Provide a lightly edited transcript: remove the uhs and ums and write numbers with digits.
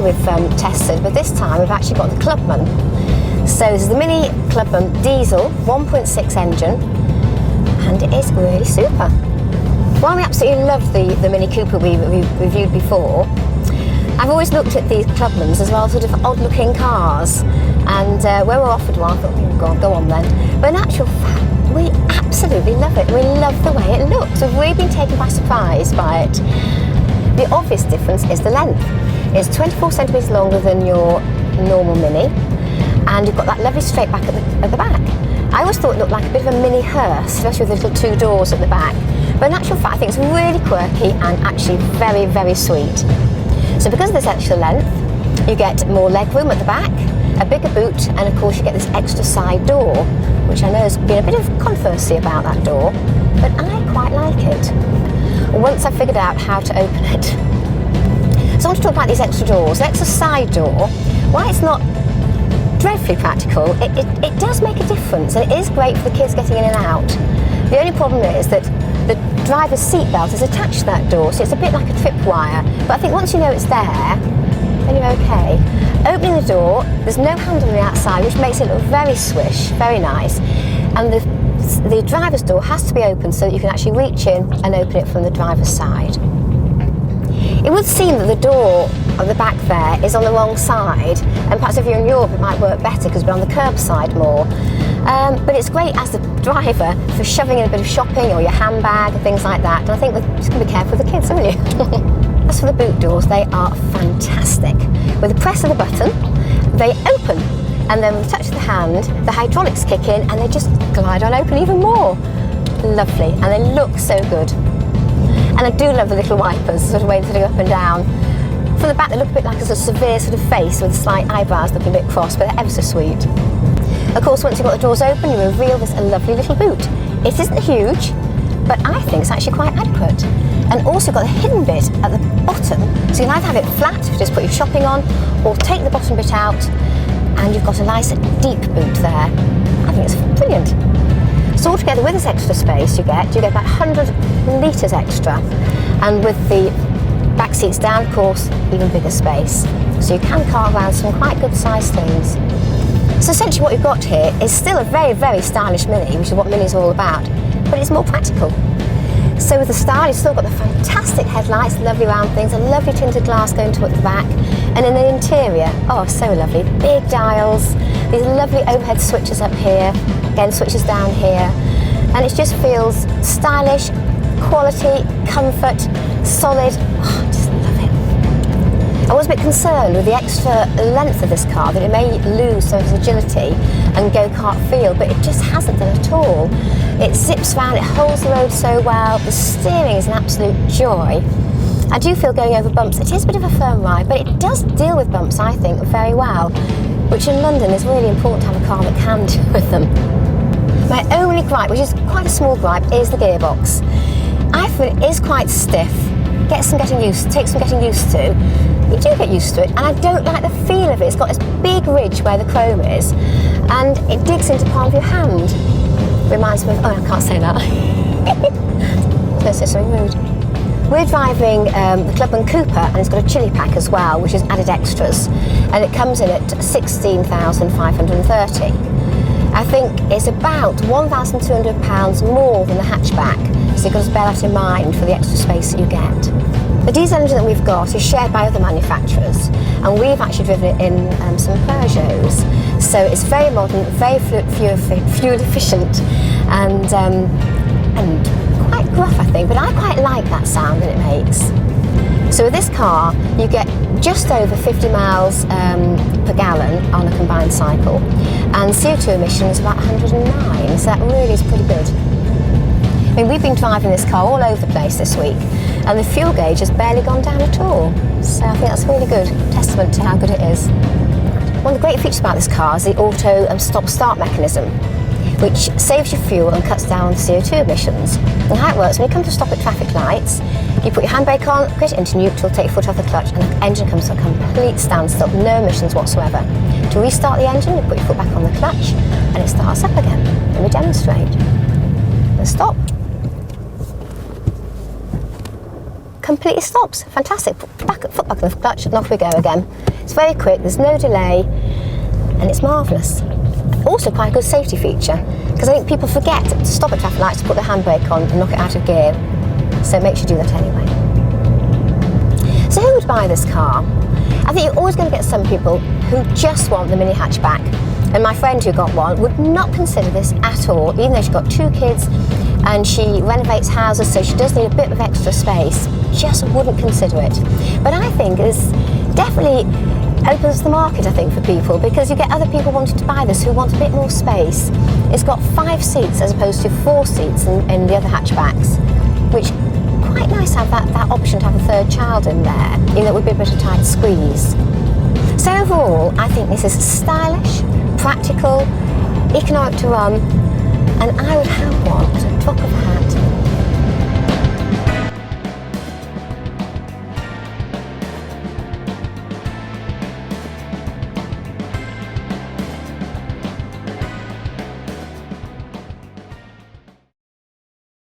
we've tested, but this time we've actually got the Clubman. So this is the Mini Clubman diesel 1.6 engine, and it is really super. While we absolutely loved the Mini Cooper we reviewed before, I've always looked at these Clubmans as well, sort of odd-looking cars, and when we were offered one, I thought, oh God, go on then. But in actual fact, we absolutely love it. We love the way it looks. We've really been taken by surprise by it. The obvious difference is the length. It's 24 centimetres longer than your normal Mini, and you've got that lovely straight back at the back. I always thought it looked like a bit of a mini hearse, especially with the little 2 doors at the back. But in actual fact, I think it's really quirky and actually very, very sweet. So because of this extra length, you get more legroom at the back, a bigger boot, and of course you get this extra side door, which I know has been a bit of controversy about that door, but I quite like it, once I figured out how to open it. So I want to talk about these extra doors. The extra side door, while it's not dreadfully practical, it does make a difference, and it is great for the kids getting in and out. The only problem is that the driver's seat belt is attached to that door, so it's a bit like a tripwire, but I think once you know it's there, then you're okay. Opening the door, there's no handle on the outside, which makes it look very swish, very nice, and the driver's door has to be open so that you can actually reach in and open it from the driver's side. It would seem that the door on the back there is on the wrong side, and perhaps if you're in Europe it might work better because we're on the curb side more. But it's great as the driver for shoving in a bit of shopping or your handbag and things like that. And I think we're just going to be careful with the kids, haven't you? As for the boot doors, they are fantastic. With the press of the button, they open, and then with the touch of the hand, the hydraulics kick in and they just glide on open even more. Lovely, and they look so good. And I do love the little wipers, sort of way to go up and down. From the back, they look a bit like a sort of severe sort of face with slight eyebrows looking a bit cross, but they're ever so sweet. Of course, once you've got the doors open, you reveal this lovely little boot. It isn't huge, but I think it's actually quite adequate. And also got the hidden bit at the bottom, so you can either have it flat, just put your shopping on, or take the bottom bit out, and you've got a nice deep boot there. I think it's brilliant. So altogether, with this extra space you get about 100 litres extra, and with the back seats down, of course, even bigger space. So you can cart around some quite good sized things. So essentially what you've got here is still a very, very stylish Mini, which is what Mini's all about, but it's more practical. So with the style, you've still got the fantastic headlights, lovely round things, a lovely tinted glass going to at the back, and in the interior, oh, so lovely, big dials, these lovely overhead switches up here, again switches down here, and it just feels stylish, quality, comfort, solid. Oh, just love it. I was a bit concerned with the extra length of this car, that it may lose some of its agility and go-kart feel, but it just hasn't done at all. It zips around, it holds the road so well, the steering is an absolute joy. I do feel going over bumps, it is a bit of a firm ride, but it does deal with bumps, I think, very well, which in London is really important to have a car that can deal with them. My only gripe, which is quite a small gripe, is the gearbox. I feel it is quite stiff, takes some getting used to. You do get used to it, and I don't like the feel of it. It's got this big ridge where the chrome is, and it digs into the palm of your hand. Reminds me of, oh, I can't say that. Let's say something rude. We're driving the Clubman Cooper, and it's got a chili pack as well, which is added extras, and it comes in at 16,530. I think it's about £1,200 more than the hatchback, so you've got to bear that in mind for the extra space that you get. The diesel engine that we've got is shared by other manufacturers, and we've actually driven it in some Peugeots. So it's very modern, very fuel efficient, and quite gruff, I think, but I quite like that sound that it makes. So with this car, you get just over 50 miles per gallon on a combined cycle, and CO2 emissions about 109, so that really is pretty good. I mean, we've been driving this car all over the place this week, and the fuel gauge has barely gone down at all. So I think that's really good, testament to how good it is. One of the great features about this car is the auto stop-start mechanism, which saves you fuel and cuts down the CO2 emissions. And how it works, when you come to stop at traffic lights, you put your handbrake on, put it into neutral, take your foot off the clutch, and the engine comes to a complete standstill, no emissions whatsoever. To restart the engine, you put your foot back on the clutch, and it starts up again. Let me demonstrate. And stop. completely stops. Fantastic. Foot back on the clutch, and off we go again. It's very quick, there's no delay, and it's marvellous. Also quite a good safety feature, because I think people forget to stop at traffic lights to put the handbrake on and knock it out of gear. So make sure you do that anyway. So who would buy this car? I think you're always going to get some people who just want the mini hatchback. And my friend who got one would not consider this at all, even though she's got 2 kids and she renovates houses, so she does need a bit of extra space. Just wouldn't consider it. But I think this definitely opens the market, I think, for people, because you get other people wanting to buy this who want a bit more space. It's got 5 seats as opposed to 4 seats in the other hatchbacks, which quite nice to have that option to have a 3rd child in there. You know, it would be a bit of a tight squeeze. So overall, I think this is stylish, practical, economic to run, and I would have one at a drop of a hat.